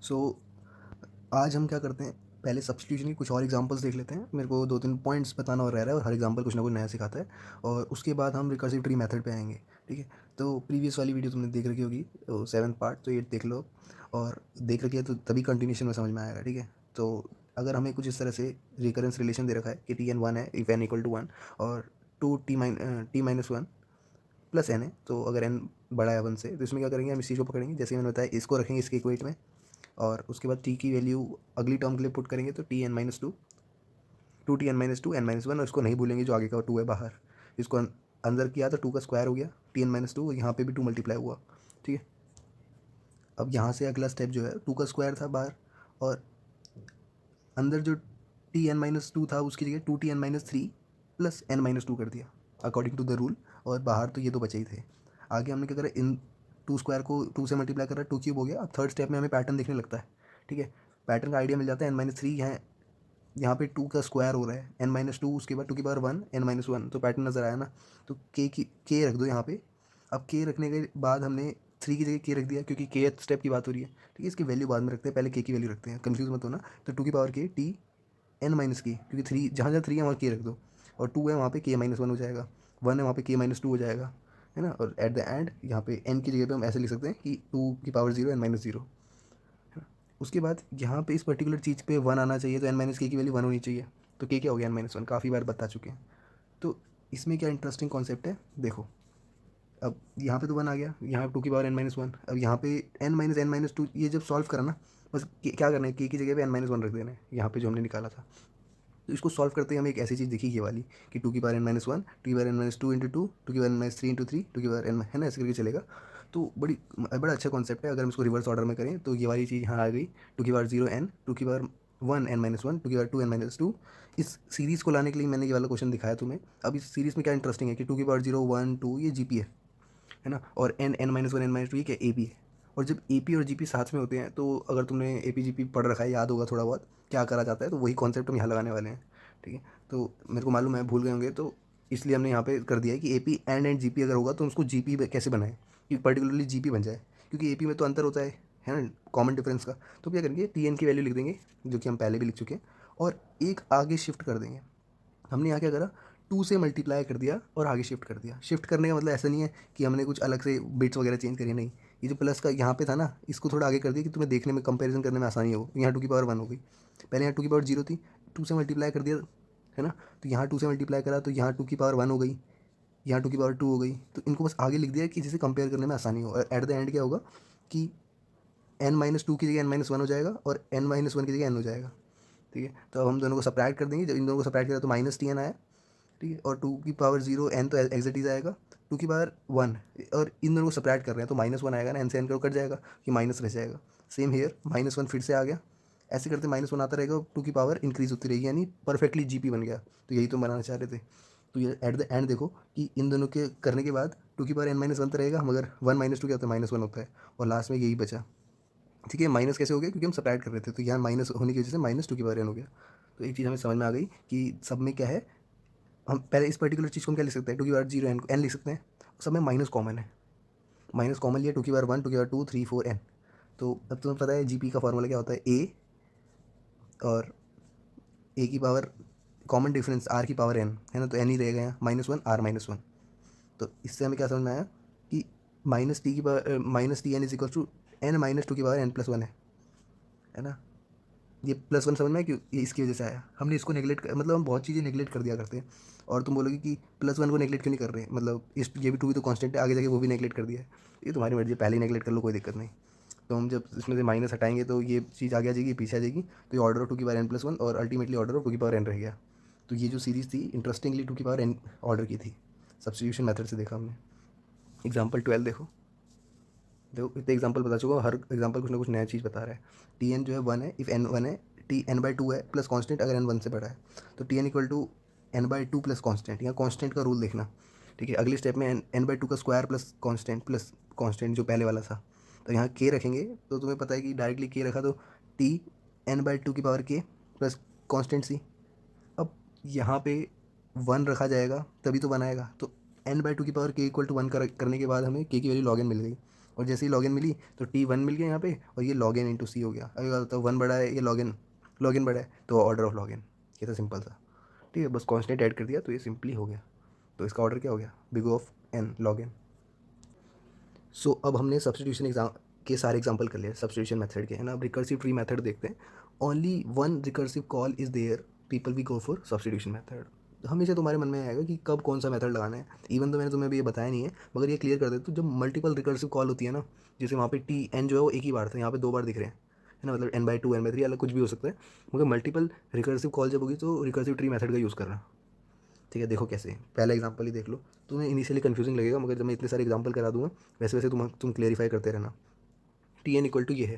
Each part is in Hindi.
सो आज हम क्या करते हैं, पहले सब्स्टिट्यूशन की कुछ और एग्जांपल्स देख लेते हैं। मेरे को 2-3 पॉइंट्स बताना और रह रहा है और हर एग्जांपल कुछ ना कुछ नया सिखाता है। और उसके बाद हम रिकर्सिव ट्री मेथड पे आएंगे। ठीक है, तो प्रीवियस वाली वीडियो तुमने देख रखी होगी, तो 7th पार्ट, तो ये देख लो। और देख रखी है तो तभी कंटिन्यूशन में समझ में आएगा। ठीक है, तो अगर हमें कुछ इस तरह से रिकरेंस रिलेशन दे रखा है कि टी एन वन है if N equal to one, और T minus one plus N है, तो अगर एन बड़ा है वन से, तो इसमें क्या करेंगे, हम इस चीज़ को पकड़ेंगे जैसे मैंने बताया, इसको रखेंगे इसके इक्वेट में। और उसके बाद टी की वैल्यू अगली टर्म के लिए पुट करेंगे, तो T N minus two, two T N minus two, N minus one, और इसको नहीं भूलेंगे जो आगे का टू है बाहर। इसको अंदर किया तो टू का स्क्वायर हो गया, टी एन माइनस टू, यहाँ पे भी टू मल्टीप्लाई हुआ। ठीक है, अब यहाँ से अगला स्टेप जो है, टू का स्क्वायर था बाहर, और अंदर जो टी एन माइनस टू था उसकी जगह two T N minus three plus N minus two कर दिया अकॉर्डिंग टू द रूल। और बाहर तो ये तो बचे ही थे। आगे हमने क्या करा, इन टू स्क्वायर को टू से मल्टीप्लाई करा, टू क्यूब हो गया। अब थर्ड स्टेप में हमें पैटर्न देखने लगता है। ठीक है, पैटर्न का आइडिया मिल जाता है, एन माइनस थ्री यहाँ पे टू का स्क्वायर हो रहा है, एन माइनस टू, उसके बाद टू की power one, N minus one, तो पैटर्न नज़र आया ना। तो के रख दो यहाँ पे। अब के रखने के बाद हमने थ्री की जगह के रख दिया, क्योंकि के स्टेप की बात हो रही है। ठीक है, इसकी वैल्यू बाद में रखते हैं, पहले के की वैल्यू रखते हैं, कंफ्यूज मत होना। तो टू की पावर के टी एन माइनस की, क्योंकि थ्री जहाँ जहाँ थ्री है वहाँ के रख दो, और टू है वहाँ पे के माइनस वन हो जाएगा, वन है वहाँ पे के माइनस टू हो जाएगा, है ना। और एट द एंड यहाँ पे एन की जगह पे हम ऐसे लिख सकते हैं कि टू की power zero N minus zero. उसके बाद यहाँ पे इस पर्टिकुलर चीज़ पे वन आना चाहिए, तो एन माइनस के की वैल्यू वन होनी चाहिए। तो के क्या हो गया, एन माइनस वन, काफ़ी बार बता चुके हैं। तो इसमें क्या इंटरेस्टिंग कॉन्सेप्ट है, देखो। अब यहाँ पे तो वन आ गया, यहाँ टू की पावर एन माइनस वन। अब यहाँ पे एन माइनस टू, ये जब सॉल्व करा ना, बस क्या करना है, के की जगह पे एन माइनस वन रख देना है, यहाँ पे जो हमने निकाला था। तो इसको सॉल्व करते हैं हमें एक ऐसी चीज़ दिखी, ये वाली, कि टू की power N minus one, two की power N minus two into two, two की power N minus three into three, two की पावर एन, है ना, ऐसे करके चलेगा। तो बड़ा अच्छा कॉन्सेप्ट है। अगर हम इसको रिवर्स ऑर्डर में करें तो ये वाली चीज़ यहाँ आ गई, टू की पावर जीरो एन, टू की power one N minus one, two की power two N minus two. इस सीरीज़ को लाने के लिए मैंने ये वाला क्वेश्चन दिखाया तुम्हें। अब इस सीरीज़ में क्या इंटरेस्टिंग है कि टू की पावर जीरो वन टू ये जी पी है ना, और N N minus one N minus two ये क्या ए पी है। और जब ए पी और जी पी साथ में होते हैं, तो अगर तुमने ए पी जी पी पढ़ रखा है, याद होगा थोड़ा बहुत क्या करा जाता है, तो वही कॉन्सेप्ट हम यहाँ लगाने वाले हैं। ठीक है, तो मेरे को मालूम है भूल गए होंगे, तो इसलिए हमने यहाँ पे कर दिया है कि A P and G P अगर होगा तो उसको जी पी कैसे बनाए, कि पर्टिकुलरली जी पी बन जाए, क्योंकि ए पी में तो अंतर होता है ना, कॉमन डिफरेंस का। तो क्या करेंगे, टी एन की वैल्यू लिख देंगे, जो कि हम पहले भी लिख चुके हैं, और एक आगे शिफ्ट कर देंगे। हमने यहाँ क्या करा, टू से मल्टीप्लाई कर दिया और आगे शिफ्ट कर दिया। शिफ्ट करने का मतलब ऐसा नहीं है कि हमने कुछ अलग से बिट्स वगैरह चेंज करी, नहीं। ये जो प्लस का यहाँ पे था ना, इसको थोड़ा आगे कर दिया कि तुम्हें देखने में, कंपैरिजन करने में आसानी हो। यहाँ टू की पावर वन हो गई, पहले यहाँ टू की पावर जीरो थी, टू से मल्टीप्लाई कर दिया, है ना। तो यहाँ टू से मल्टीप्लाई करा तो यहाँ टू की पावर वन हो गई, यहाँ टू की पावर टू हो गई। तो इनको बस आगे लिख दिया कि जिसे कंपेयर करने में आसानी हो। और एट द एंड क्या होगा कि एन माइनस टू की जगह एन माइनस वन हो जाएगा, और एन माइनस वन की जगह एन हो जाएगा। ठीक है, तो अब हम दोनों को सब्ट्रैक्ट कर देंगे। जब इन दोनों को सब्ट्रैक्ट किया तो माइनस टी एन आया। ठीक है, और टू की पावर जीरो एन तो एग्जैक्ट ही आएगा, टू की पावर वन, और इन दोनों को सब्ट्रैक्ट कर रहे हैं तो माइनस वन आएगा ना, एन से एन कट जाएगा, कि माइनस रह जाएगा। सेम हेयर, माइनस वन फिर से आ गया, ऐसे करते माइनस वन आता रहेगा, टू की पावर इंक्रीज होती रहेगी, यानी परफेक्टली जीपी बन गया। तो यही तो बनाना चाह रहे थे। तो ये एट द एंड देखो कि इन दोनों के करने के बाद टू की पावर एन माइनस वन तो रहेगा, मगर वन माइनस टू क्या होता है, माइनस वन होता है, और लास्ट में यही बचा। ठीक है, माइनस कैसे हो गया, क्योंकि हम सब्ट्रैक्ट कर रहे थे, तो यहाँ माइनस होने की वजह से माइनस टू की पावर एन हो गया। तो एक चीज़ हमें समझ में आ गई कि सब में क्या है। हम पहले इस पर्टिकुलर चीज़ को हम क्या लिख सकते हैं, टू की पावर जीरो एन, एन लिख सकते हैं। सब में माइनस कॉमन है, माइनस कॉमन लिया, टू की पावर वन, टू की power two, three, four, N. तो अब तुम्हें पता है जीपी का फॉर्मूला क्या होता है, ए, और ए की पावर कॉमन डिफरेंस आर की पावर एन, है ना। तो एन ही रहेगा यहाँ, minus one R minus one. तो इससे हमें क्या समझ में आया कि माइनस टी की power minus T N is equal to N minus two की पावर एन प्लस वन है ना। ये प्लस वन समझ में आया, क्यों ये इसकी वजह से आया। हमने इसको नेगलेक्ट कर, मतलब हम बहुत चीज़ें नेगलेक्ट कर दिया करते हैं। और तुम बोलोगे कि प्लस वन को नेगलेक्ट क्यों नहीं कर रहे, मतलब इस ये भी टू भी तो कांस्टेंट है, आगे जाके वो भी नेगलेक्ट कर दिया है। ये तुम्हारी मर्जी है, पहले ही नेगलेक्ट कर लो, कोई दिक्कत नहीं। तो हम जब इसमें से माइनस हटाएंगे तो ये चीज़ आगे आ जाएगी, पीछे आ जाएगी। तो ये ऑर्डर ऑफ टू की पावर एन प्लस वन, और अल्टीमेटली ऑर्डर ऑफ टू की पावर एन रह गया। तो ये जो सीरीज़ थी, इंटरेस्टिंगली टू की पावर एन ऑर्डर की थी, सब्स्टिट्यूशन मेथड से देखा हमने। एग्जाम्पल 12 देखो। देखो इतने एग्जाम्पल बता चुका हूँ, हर एग्जाम्पल कुछ ना कुछ नया चीज़ बता रहा है। टी एन जो है वन है, इफ़ एन वन है, टी एन बाई टू है प्लस कॉन्स्टेंट, अगर एन वन से बड़ा है। तो T N equal to N by two plus constant, यहाँ कॉन्स्टेंट का रूल देखना। ठीक है, अगले स्टेप में एन बाई टू का स्क्वायर प्लस कॉन्स्टेंट जो पहले वाला था। तो यहाँ के रखेंगे, तो तुम्हें पता है कि डायरेक्टली के रखा तो टी एन बाई टू की पावर के प्लस कॉन्स्टेंट सी। अब यहाँ पे वन रखा जाएगा तभी तो बनाएगा। तो एन बाई टू की पावर के इक्वल टू वन करने के बाद हमें के की वैल्यू लॉग एन मिल गई। और जैसे ही लॉग एन मिली तो T1 मिल गया यहाँ पे, और ये लॉग एन इंटू सी हो गया। अगर तो 1 बड़ा है, ये लॉग एन बड़ा है, तो ऑर्डर ऑफ लॉग एन। ये था सिंपल सा, ठीक है, बस कॉन्स्टेंट ऐड कर दिया तो ये सिंपली हो गया। तो इसका ऑर्डर क्या हो गया, big of N log n. So अब हमने सब्स्टिट्यूशन एग्जाम के सारे एग्जांपल कर लिए सब्स्टिट्यूशन मेथड के, है ना। अब रिकर्सिव ट्री मेथड देखते हैं। Only one recursive call is there, people we go for substitution method. हमेशा तुम्हारे मन में आएगा कि कब कौन सा मेथड लगाना है। इवन तो मैंने तुम्हें अभी ये बताया नहीं है, मगर ये क्लियर कर देते, तो जब मल्टीपल रिकर्सिव कॉल होती है ना, जैसे वहाँ पे टी एन जो है वो एक ही बार था, यहाँ पे 2 बार दिख रहे हैं, है ना, मतलब n/2 n/3 अलग कुछ भी हो सकता है, मगर मल्टीपल रिकर्सिव कॉल जब होगी तो रिकर्सिव ट्री मेथड का यूज़ करना। ठीक है, देखो कैसे, पहला एग्जांपल ही देख लो। तुम्हें इनिशियली कन्फ्यूजिंग लगेगा, मगर जब मैं इतने सारे एग्जांपल करा दूंगा वैसे वैसे तुम क्लेरिफाई करते रहना। टी एन इक्वल टू ये है,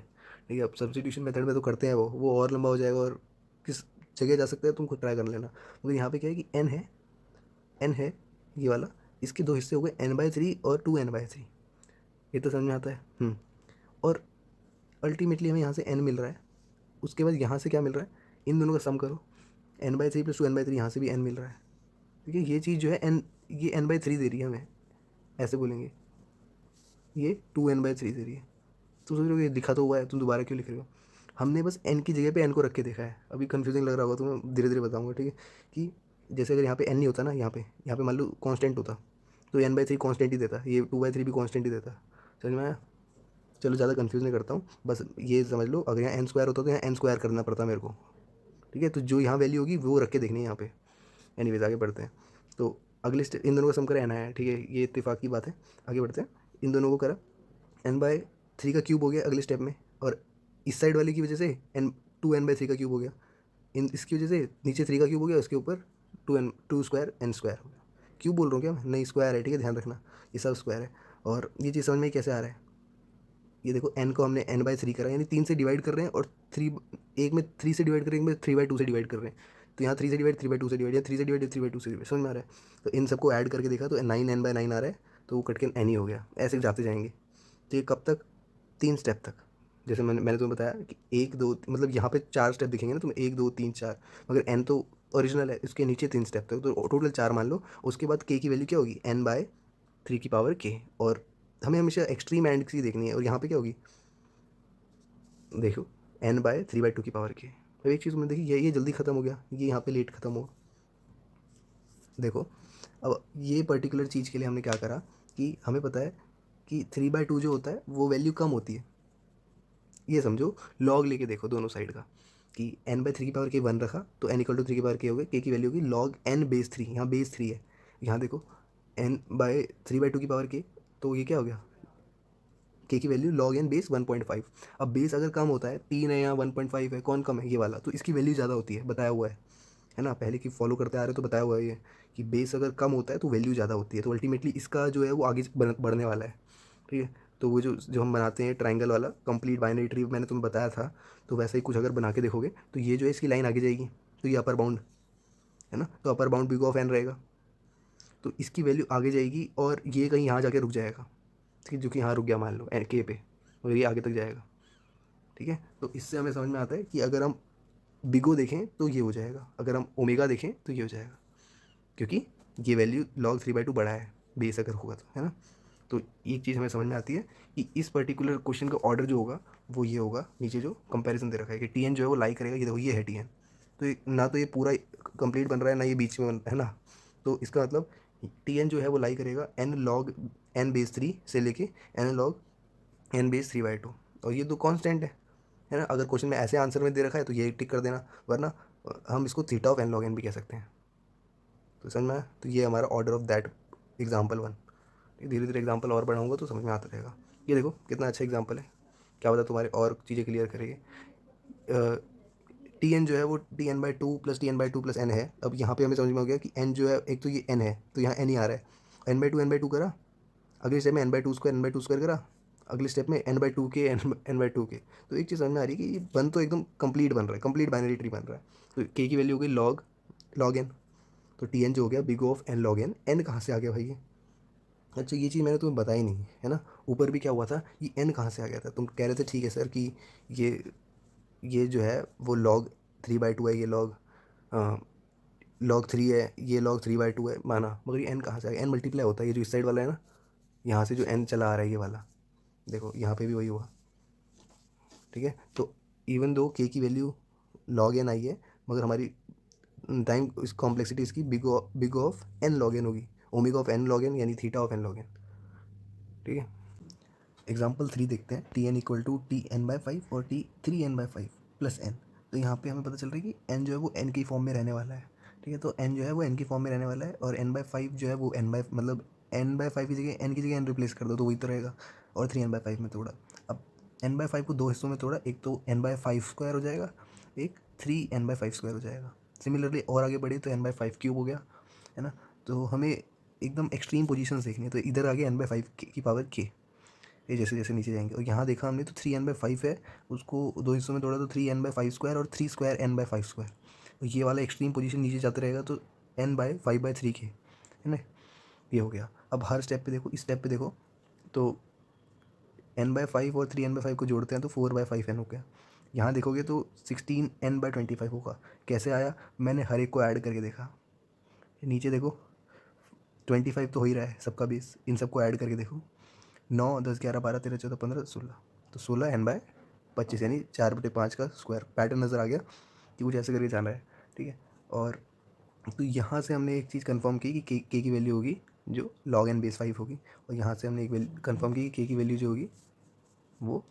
ठीक है। अब सब्स्टिट्यूशन मेथड में तो करते हैं वो और लंबा हो जाएगा, और किस जगह जा सकते हैं तुम खुद ट्राई कर लेना। मगर यहाँ पे क्या है कि एन है ये वाला, इसके 2 हिस्से हो गए, n/3 और 2n/3। ये तो समझ में आता है। और अल्टीमेटली हमें यहाँ से n मिल रहा है, उसके बाद यहाँ से क्या मिल रहा है, इन दोनों का सम करो, n/3 प्लस 2n/3, यहाँ से भी n मिल रहा है। ठीक है, ये चीज़ जो है n, ये n/3 दे रही है हमें, ऐसे बोलेंगे, ये 2n/3 दे रही है। तुम सोच रहे हो ये लिखा तो हुआ है, तुम दोबारा क्यों लिख रहे हो। हमने बस n की जगह पे n को रख के देखा है। अभी कन्फ्यूजिंग लग रहा होगा तुम्हें, धीरे धीरे बताऊंगा, ठीक है। कि जैसे अगर यहाँ पे n नहीं होता ना, यहाँ पे मान लो कांस्टेंट होता, तो n/3 कांस्टेंट ही देता, ये 2/3 भी कांस्टेंट ही देता। समझ में आया। चलो ज़्यादा कन्फ्यूज नहीं करता हूँ, बस ये समझ लो, अगर यहाँ n² होता तो यहाँ n² करना पड़ता मेरे को। ठीक है, तो जो यहाँ वैल्यू होगी वो रख के देखनी है यहाँ पे। एनीवेज आगे बढ़ते हैं। तो अगले स्टेप, इन दोनों का सम करा n आया है, ठीक है, ये इत्तेफाक की बात है। आगे बढ़ते हैं। इन दोनों को करा, n/3 का क्यूब हो गया अगले स्टेप में, और इस साइड वाले की वजह से n 2n/3 का क्यूब हो गया, इन इसकी वजह से नीचे 3 का क्यूब हो गया, उसके ऊपर 2 स्क्वायर n² हो गया। क्यूब बोल रहा हूँ क्या मैं, नहीं स्क्वायर है, ठीक है, ध्यान रखना, ये सब स्क्वायर है। और ये चीज़ समझ में कैसे आ रहा है, ये देखो n को हमने n/3 करा, यानी 3 से डिवाइड कर रहे हैं, और 3, एक में 3 से डिवाइड कर रहे हैं, एक में 3/2 से डिवाइड कर रहे हैं। तो यहाँ 3 से डिवाइड, 3/2 से डिवाइड, या 3 से डिवाइड, 3/2 से डिवाइड, समझ में आ रहा है। तो इन सबको ऐड करके देखा तो 9 n/9 आ रहा है, तो वो कट के n ही हो गया। ऐसे जाते जाएंगे। तो ये कब तक, 3 स्टेप तक। जैसे मैंने तुम्हें बताया कि 1 2, मतलब यहाँ पे 4 स्टेप दिखेंगे ना तुम्हें, 1 2 3 4, मगर n तो ओरिजिनल है, इसके नीचे 3 स्टेप तक, तो टोटल 4 मान लो। उसके बाद k की वैल्यू क्या होगी, n/3 की पावर k। और हमें हमेशा एक्सट्रीम एंड की देखनी है, और यहाँ पे क्या होगी, देखो, n/3/2 की पावर के। अब एक चीज़ तुमने देखी, ये जल्दी ख़त्म हो गया, ये यहाँ पे लेट ख़त्म हुआ। देखो, अब ये पर्टिकुलर चीज़ के लिए हमने क्या करा, कि हमें पता है कि 3/2 जो होता है वो वैल्यू कम होती है। ये समझो, लॉग लेके देखो दोनों साइड का, कि n/3 की पावर के 1 रखा, तो n=3 की पावर के हो गए, k की वैल्यू होगी log n/3। यहाँ बेस 3 है, यहाँ देखो n/3/2 की पावर के, तो ये क्या हो गया, के की वैल्यू log n बेस 1.5। अब बेस अगर कम होता है, 3 है या 1.5 है, कौन कम है, ये वाला, तो इसकी वैल्यू ज़्यादा होती है, बताया हुआ है ना, पहले की फॉलो करते आ रहे हो तो बताया हुआ है ये, कि बेस अगर कम होता है तो वैल्यू ज़्यादा होती है, तो अल्टीमेटली इसका जो है वो आगे बढ़ने वाला है। ठीक है, तो वो जो जो हम बनाते हैं ट्राइंगल वाला कंप्लीट बाइनरी ट्री, मैंने तुम्हें बताया था, तो वैसे ही कुछ अगर बना के देखोगे तो ये जो है इसकी लाइन आगे जाएगी, तो ये अपर बाउंड है ना, तो upper bound big of N रहेगा, तो इसकी वैल्यू आगे जाएगी, और ये कहीं यहाँ जाके रुक जाएगा, ठीक है, जो कि यहाँ रुक गया मान लो एन के पे, और ये आगे तक जाएगा। ठीक है, तो इससे हमें समझ में आता है कि अगर हम बिगो देखें तो ये हो जाएगा, अगर हम ओमेगा देखें तो ये हो जाएगा, क्योंकि ये वैल्यू log 3/2 बड़ा है, बेस अगर होगा तो, है ना। तो एक चीज़ हमें समझ में आती है कि इस पर्टिकुलर क्वेश्चन का ऑर्डर जो होगा वो ये होगा, नीचे जो कंपैरिजन दे रखा है कि टी एन जो है वो लाई करेगा, ये देखो ये है टी एन, तो ना तो ये पूरा कंप्लीट बन रहा है, ना ये बीच में है ना। तो इसका मतलब टी एन जो है वो लाई करेगा एन लॉग एन बेस 3 से लेके एन लॉग एन बेस 3/2, और ये दो कॉन्स्टेंट है ना। अगर क्वेश्चन में ऐसे आंसर में दे रखा है तो ये टिक कर देना, वरना हम इसको theta of N log N भी कह सकते हैं। तो समझ में आया? तो ये हमारा ऑर्डर ऑफ दैट एग्जाम्पल 1। धीरे धीरे एग्जाम्पल और बढ़ाऊंगा तो समझ में आता रहेगा। ये देखो कितना अच्छा एग्जाम्पल है, क्या पता तुम्हारे और चीज़ें क्लियर करेगी। टी एन जो है वो Tn/2 plus Tn/2 plus N है। अब यहाँ पे हमें समझ में हो गया कि एन जो है, एक तो ये एन है तो यहाँ एन ही आ रहा है, n/2 करा, अगले स्टेप में n/2 करा, अगले स्टेप में n/2 के n/2 के। तो एक चीज़ समझ में आ रही है कि ये बन तो एकदम कंप्लीट बन रहा है, कंप्लीट बाइनरी ट्री बन रहा है। तो के की वैल्यू हो गई लॉग एन, तो टी एन जो हो गया big of N log N. N कहाँ से आ गया भाई ये, अच्छा ये चीज़ मैंने तुम्हें बताई नहीं है ना। ऊपर भी क्या हुआ था, ये एन कहाँ से आ गया था, तुम कह रहे थे ठीक है सर कि ये जो है वो log 3/2 है, ये log 3 है, ये log 3/2 है माना, मगर ये n कहाँ से आ गया, n मल्टीप्लाई होता है, ये जो इस साइड वाला है ना, यहाँ से जो n चला आ रहा है ये वाला, देखो यहाँ पे भी वही हुआ, ठीक है। तो इवन दो के की वैल्यू लॉग एन आई है, मगर हमारी टाइम इस कॉम्प्लेक्सिटी इसकी big of N log n होगी, omega of N log n यानी theta of N log n, ठीक है। एग्जाम्पल 3 देखते हैं, T N equal to T N by 5 और टी 3 n/5 प्लस एन। तो यहाँ पे हमें पता चल रहा है कि एन जो है वो एन की फॉर्म में रहने वाला है, ठीक है। तो एन जो है वो एन की फॉर्म में रहने वाला है, और n/5 जो है वो मतलब n/5 की जगह एन की जगह एन रिप्लेस कर दो तो वही तो रहेगा, और 3 n/5 में तोड़ा। अब n/5 को दो हिस्सों में तोड़ा, एक तो n/5² हो जाएगा, एक 3 n/5² हो जाएगा। सिमिलरली और आगे बढ़े तो n/5³ हो गया, है ना। तो हमें एकदम एक्सट्रीम पोजीशन देखनी है, तो इधर आगे n/5 की पावर k, ये जैसे जैसे नीचे जाएंगे। और यहाँ देखा हमने तो 3 n/5 है, उसको दो हिस्सों में तोड़ा तो 3 n/5² और 3² n/5²। तो ये वाला एक्सट्रीम पोजीशन नीचे जाते रहेगा, तो n/5/3 के, है ना। ये हो गया। अब हर स्टेप पे देखो, इस स्टेप पे देखो तो n/5 और 3 n/5 को जोड़ते हैं तो 4/5 n हो गया। यहाँ देखोगे तो 16 n/25 होगा। कैसे आया, मैंने हर एक को ऐड करके देखा। नीचे देखो 25 तो हो ही रहा है सबका बेस, इन सबको ऐड करके देखो, 9 10 11 12 13 14 15 16, तो 16 n/25 यानी 4/5 का स्क्वायर। पैटर्न नज़र आ गया कि कुछ ऐसे करके जाना है, ठीक है। और तो यहाँ से हमने एक चीज़ कंफर्म की कि के की वैल्यू होगी जो log n बेस 5 होगी, और यहाँ से हमने एक वैल्यू कंफर्म की कि के की वैल्यू जो होगी वो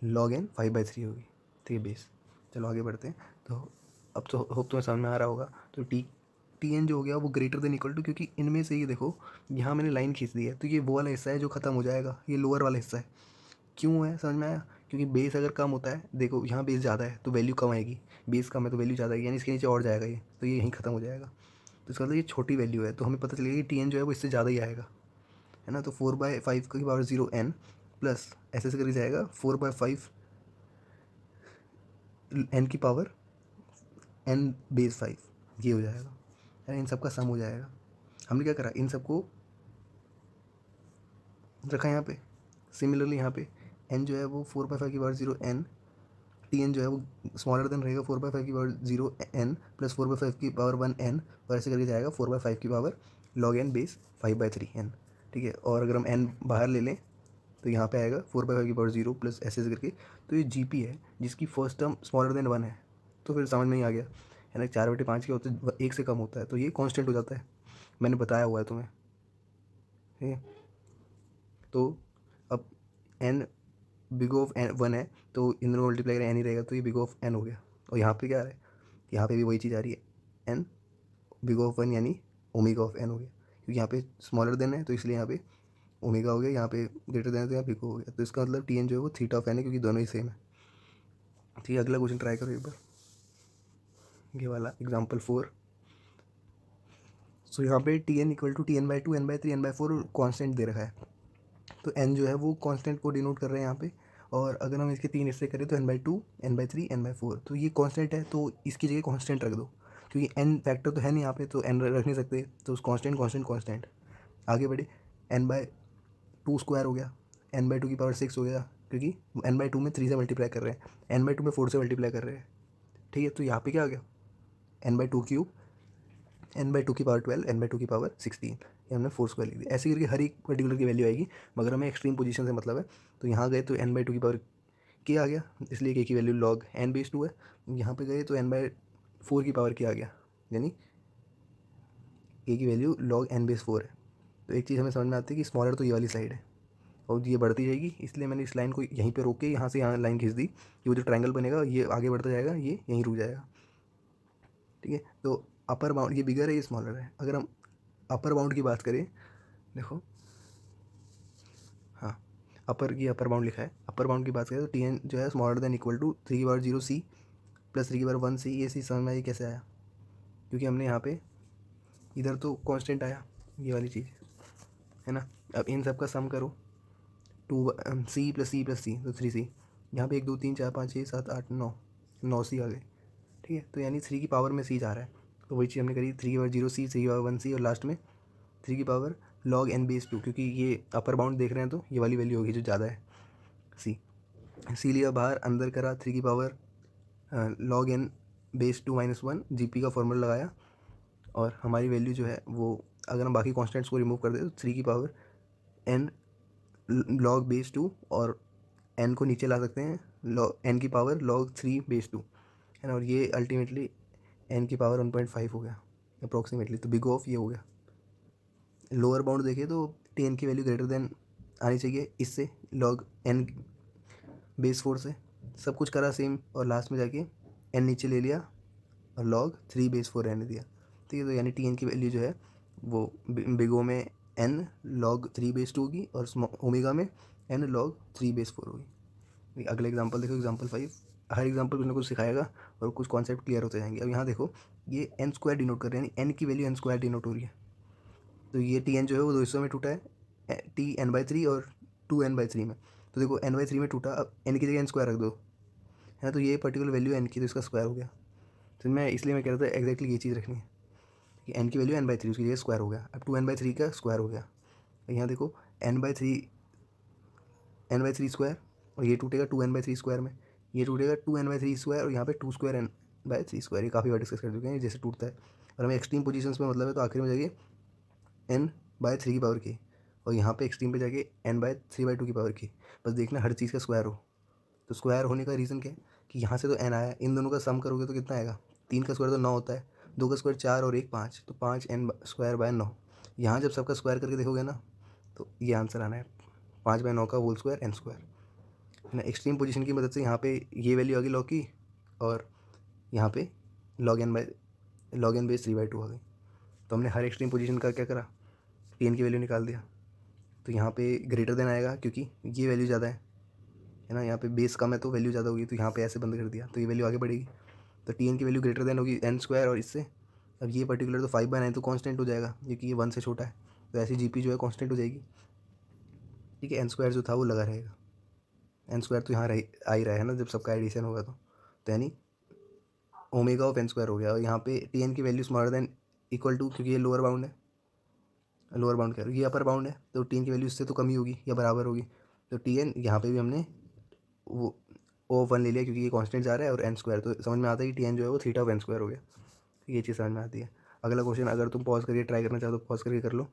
log n 5/3 होगी, ठीक है, बेस। चलो आगे बढ़ते हैं। तो अब तो होप तुम्हें समझ में आ रहा होगा। तो टी एन जो हो गया वो ग्रेटर देन इक्वल टू, क्योंकि इनमें से ये देखो यहाँ मैंने लाइन खींच दी है, तो ये वो वाला हिस्सा है जो ख़त्म हो जाएगा, ये लोअर वाला हिस्सा है। क्यों है, समझ में आया। क्योंकि बेस अगर कम होता है, देखो यहाँ बेस ज़्यादा है तो वैल्यू कम आएगी, बेस कम है तो वैल्यू ज़्यादा आएगी, यानी इसके नीचे और जाएगा ये, तो ये यहीं ख़त्म हो जाएगा। तो इसका मतलब ये छोटी वैल्यू है, तो हमें पता चलेगा कि टी एन जो है वो इससे ज़्यादा ही आएगा, है ना। तो 4/5 की पावर 0 n प्लस ऐसे करके जाएगा 4/5 n की पावर n बेस 5, ये हो जाएगा, है ना। इन सब का सम हो जाएगा। हमने क्या करा, इन सबको रखा यहाँ पे। सिमिलरली यहाँ पे n जो है वो 4/5 की पावर 0 n, टी एन जो है वो स्मॉलर देन रहेगा 4/5 की पावर 0 n प्लस 4/5 की पावर 1 n, और ऐसे करके जाएगा 4/5 की power log n base 5/3 n, ठीक है। और अगर हम n बाहर ले लें तो यहाँ पे आएगा 4/5 की पावर 0 प्लस ऐसे करके। तो ये जी पी है जिसकी फर्स्ट टर्म स्मॉलर देन 1 है, तो फिर समझ में ही आ गया, है ना। 4/5 के होते हैं, 1 से कम होता है तो ये कांस्टेंट हो जाता है, मैंने बताया हुआ है तुम्हें, ठीक है। तो अब n बिग ऑफ एन 1 है, तो इन दोनों मल्टीप्लाई करें n ही रहेगा, तो ये बिग ऑफ n हो गया। और यहाँ पे क्या आ रहा है, यहाँ पे भी वही चीज़ आ रही है, n बिग ऑफ 1 यानी ओमेगा ऑफ n हो गया, क्योंकि यहाँ पे स्मॉलर देन है तो इसलिए यहाँ पे ओमेगा हो गया, यहाँ पे ग्रेटर देन है तो यहाँ बिग हो गया। तो इसका मतलब टी एन जो है वो थीटा ऑफ n है, क्योंकि दोनों ही सेम है, ठीक है। अगला क्वेश्चन ट्राई करो एक बार, ये वाला एग्जाम्पल 4। सो यहाँ पे T N equal to Tn/2 n/3 n/4 constant दे रखा है, तो n जो है वो कांस्टेंट को डिनोट कर रहे हैं यहाँ पे। और अगर हम इसके 3 हिस्से करें तो n/2 n/3 n/4, तो ये कांस्टेंट है तो इसकी जगह कांस्टेंट रख दो, क्योंकि n फैक्टर तो है नहीं यहाँ पे, तो n रख नहीं सकते, तो उस कांस्टेंट कांस्टेंट कांस्टेंट। आगे बढ़े, n/2 स्क्वायर हो गया, n/2 की पावर 6 हो गया, क्योंकि n/2 में 3 से मल्टीप्लाई कर रहे हैं, n/2 में 4 से मल्टीप्लाई कर रहे हैं, ठीक है। तो यहाँ पे क्या आ गया, n/2³ n/2 की पावर 12 n/2 की पावर 16, ये हमने 4² लिख दिया। ऐसे करके हर एक पर्टिकुलर की वैल्यू आएगी, मगर हमें एक्सट्रीम पोजीशन से मतलब है। तो यहाँ गए तो n/2 की पावर k आ गया, इसलिए k की वैल्यू log n बेस 2 है। यहाँ पे गए तो n/4 की पावर k आ गया, यानी k की वैल्यू log n बेस 4 है। तो एक चीज़ हमें समझ में आती है कि स्मॉलर तो ये वाली साइड है और ये बढ़ती जाएगी, इसलिए मैंने इस लाइन को यहीं पे रोक के यहाँ से यहाँ लाइन खींच दी कि वो जो ट्रायंगल बनेगा ये आगे बढ़ता जाएगा, ये यहीं रुक जाएगा, ठीक है। तो अपर बाउंड ये बिगर है, ये स्मॉलर है। अगर हम अपर बाउंड की बात करें, देखो, हाँ, अपर बाउंड लिखा है। अपर बाउंड की बात करें तो टी एन जो है smaller than equal to 3/0 c plus 3/1 c। ये सी समझ में आई कैसे आया, क्योंकि हमने यहाँ पे इधर तो कांस्टेंट आया, ये वाली चीज़, है ना। अब इन सब का सम करो, 2c प्लस सी प्लस सी तो 3c, यहाँ पे 1 2 3 4 5 6 7 8 9 9c आ गए, ठीक है। तो यानी 3 की पावर में c जा रहा है, तो वही चीज़ हमने करी, 3/0 c 3/1 c, और लास्ट में 3 की पावर log n बेस 2, क्योंकि ये अपर बाउंड देख रहे हैं तो ये वाली वैल्यू होगी जो ज़्यादा है, सी लिया बाहर, अंदर करा 3 की पावर log n बेस 2 - 1 जी का फॉर्मूला लगाया, और हमारी वैल्यू जो है वो, अगर हम बाकी कॉन्स्टेंट्स को रिमूव कर दें तो 3 की पावर n log बेस 2 और n को नीचे ला सकते हैं n की पावर log 3 बेस 2 है ना, और ये अल्टीमेटली n की पावर 1.5 हो गया अप्रोक्सीमेटली। तो बिग ऑफ ये हो गया। लोअर बाउंड देखिए तो टी की वैल्यू ग्रेटर देन आनी चाहिए इससे, log n बेस 4 से। सब कुछ करा सेम और लास्ट में जाके n नीचे ले लिया और log 3 बेस 4 रहने दिया। ठीक है, तो यानी टी की वैल्यू जो है वो बिग ओ में n log 3 बेस 2 होगी और ओमेगा में n log 3 बेस 4 होगी। अगले एग्जांपल देखो, एग्जांपल 5। हर एग्जांपल कुछ ना कुछ सिखाएगा और कुछ कॉन्सेप्ट क्लियर होते जाएंगे। अब यहाँ देखो ये n स्क्वायर डिनोट कर रहे हैं, यानी n की वैल्यू n स्क्वायर डिनोट हो रही है। तो ये टी जो है वो दो हिस्सों में टूटा है, टी n/3 और 2n/3 में। तो देखो n/3 में टूटा, अब n की जगह n स्क्वायर रख दो, है ना, तो ये पर्टिकुलर वैल्यू n की, तो इसका स्क्वायर हो गया। तो मैं कह रहा था एग्जैक्टली ये चीज़ रखनी है कि n की वैल्यू n/3, उसकी जगह स्क्वायर हो गया। अब 2n/3 का स्क्वायर हो गया। यहाँ देखो n/3 स्क्वायर, और ये टूटेगा 2n/3 स्क्वायर में, ये टूटेगा 2n/3 स्क्वायर, और यहाँ पे 2 स्क्वायर n/3 स्क्वायर। ये काफ़ी बार डिस्कस कर चुके हैं जैसे टूटता है। और हमें एक्सट्रीम पोजीशंस में मतलब है, तो आखिर में जाइए n/3 की पावर की, और यहाँ पे एक्सट्रीम पे जाके n/3/2 की पावर की। बस देखना हर चीज़ का स्क्वायर हो। तो स्क्वायर होने का रीज़न क्या है कि यहाँ से तो n आया, इन दोनों का सम करोगे तो कितना आएगा, 3 का स्क्वायर तो 9 होता है, 2 का स्क्वायर 4 और 1 5, तो 5n² 9। यहाँ जब सबका स्क्वायर करके देखोगे ना तो ये आंसर आना है, 5/9 का होल स्क्वायर n स्क्वायर, है ना। एक्सट्रीम पोजीशन की मदद से यहाँ पे ये वैल्यू आ गई लॉग की, और यहाँ पे log n बेस 3/2 आ गई। तो हमने हर एक्सट्रीम पोजीशन का क्या करा, टी की वैल्यू निकाल दिया। तो यहाँ पे ग्रेटर देन आएगा क्योंकि ये वैल्यू ज़्यादा है ना, यहाँ पे बेस कम है तो वैल्यू ज़्यादा होगी, तो यहाँ पे ऐसे बंद कर दिया, तो ये वैल्यू आगे बढ़ेगी। तो टी की वैल्यू ग्रेटर देन होगी n स्क्वायर और इससे। अब ये पर्टिकुलर तो 5/9 तो कांस्टेंट हो जाएगा क्योंकि ये 1 से छोटा है, तो ऐसी जीपी जो है कांस्टेंट हो जाएगी। ठीक है, n स्क्वायर जो था वो लगा रहेगा, n स्क्वायर तो यहाँ आ ही रहा है ना जब सबका एडिशन होगा तो यानी ओमेगा ऑफ n स्क्वायर हो गया। और यहाँ पे टी की value smaller than equal to, क्योंकि ये लोअर बाउंड है, लोअर बाउंड कह रहा हूँ, ये अपर बाउंड है, तो टी की वैल्यू इससे तो कम ही होगी या बराबर होगी। तो यहाँ पे भी हमने वो O1 ले लिया क्योंकि ये कांस्टेंट जा रहा है, और n स्क्वायर, तो समझ में आता है कि टी जो है वो थीटा ऑफ n स्क्वायर हो गया। तो ये चीज़ समझ में आती है। अगला क्वेश्चन अगर तुम पॉज करके ट्राई करना चाहो तो पॉज करके कर लो।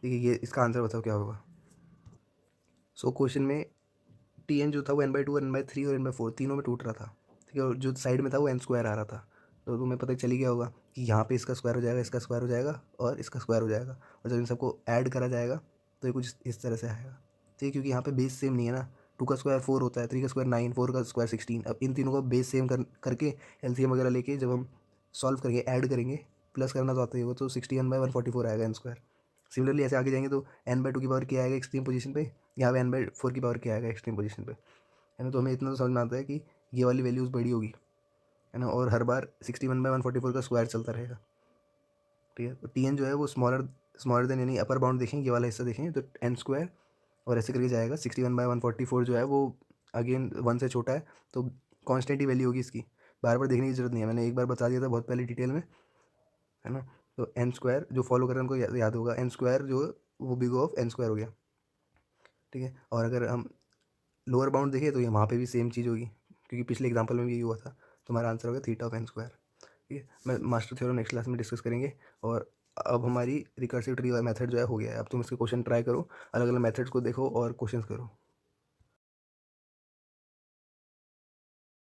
ठीक है, ये इसका आंसर बताओ क्या होगा। सो क्वेश्चन में टी जो था वो n/2 n/3 और n/4 तीनों में टूट रहा था। ठीक है, और जो साइड में था वो n स्क्वायर आ रहा था। तो तुम्हें पता चली गया होगा कि यहाँ पे इसका स्क्वायर हो जाएगा, इसका स्क्वायर हो जाएगा और इसका स्क्वायर हो जाएगा, और जब इन सबको ऐड करा जाएगा तो ये कुछ इस तरह से आएगा। ठीक है, क्योंकि यहाँ पे बेस सेम नहीं है ना, 2 का स्क्वायर 4 होता है, 3 का स्क्वायर 9, 4 का स्क्वायर 16। अब इन तीनों का बेस सेम करके एलसीएम वगैरह लेके जब हम सॉल्व करेंगे, ऐड करेंगे, प्लस करना तो आता ही होगा, तो 61/144 आएगा n स्क्वायर। सिमिलरली ऐसे आगे जाएंगे तो n/2 की पावर क्या आएगा एक्सट्रीम पोजीशन पे, यहाँ पे n/4 की पावर क्या आएगा एक्सट्रीम पोजीशन पे, है ना। तो हमें इतना तो समझ में आता है कि ये वाली वैल्यूज़ बड़ी होगी, है ना, और हर बार 61/144 का स्क्वायर चलता रहेगा। ठीक है, तो टी जो है वो स्मॉलर देन, यानी अपर बाउंड देखें, ये वाला हिस्सा देखें तो n स्क्वायर, और ऐसे करके जाएगा 61/144 जो है वो अगेन 1 से छोटा है, तो कॉन्स्टेंट ही वैल्यू होगी इसकी, बार बार देखने की जरूरत नहीं है, मैंने एक बार बता दिया था बहुत पहले डिटेल में, है ना। तो n स्क्वायर जो फॉलो कर रहे हैं उनको याद होगा, n स्क्वायर जो वो बिग ऑफ n स्क्वायर हो गया। ठीक है, और अगर हम लोअर बाउंड देखें तो ये वहाँ पे भी सेम चीज़ होगी क्योंकि पिछले एग्जांपल में भी यही हुआ था। तो हमारा आंसर होगा थीटा ऑफ n स्क्वायर। ठीक है, मैं मास्टर थ्योरम नेक्स्ट क्लास में डिस्कस करेंगे। और अब हमारी रिकर्सिव ट्री वाला मेथड जो है हो गया है। अब तुम इसके क्वेश्चन ट्राई करो, अलग अलग मेथड्स को देखो और क्वेश्चंस करो।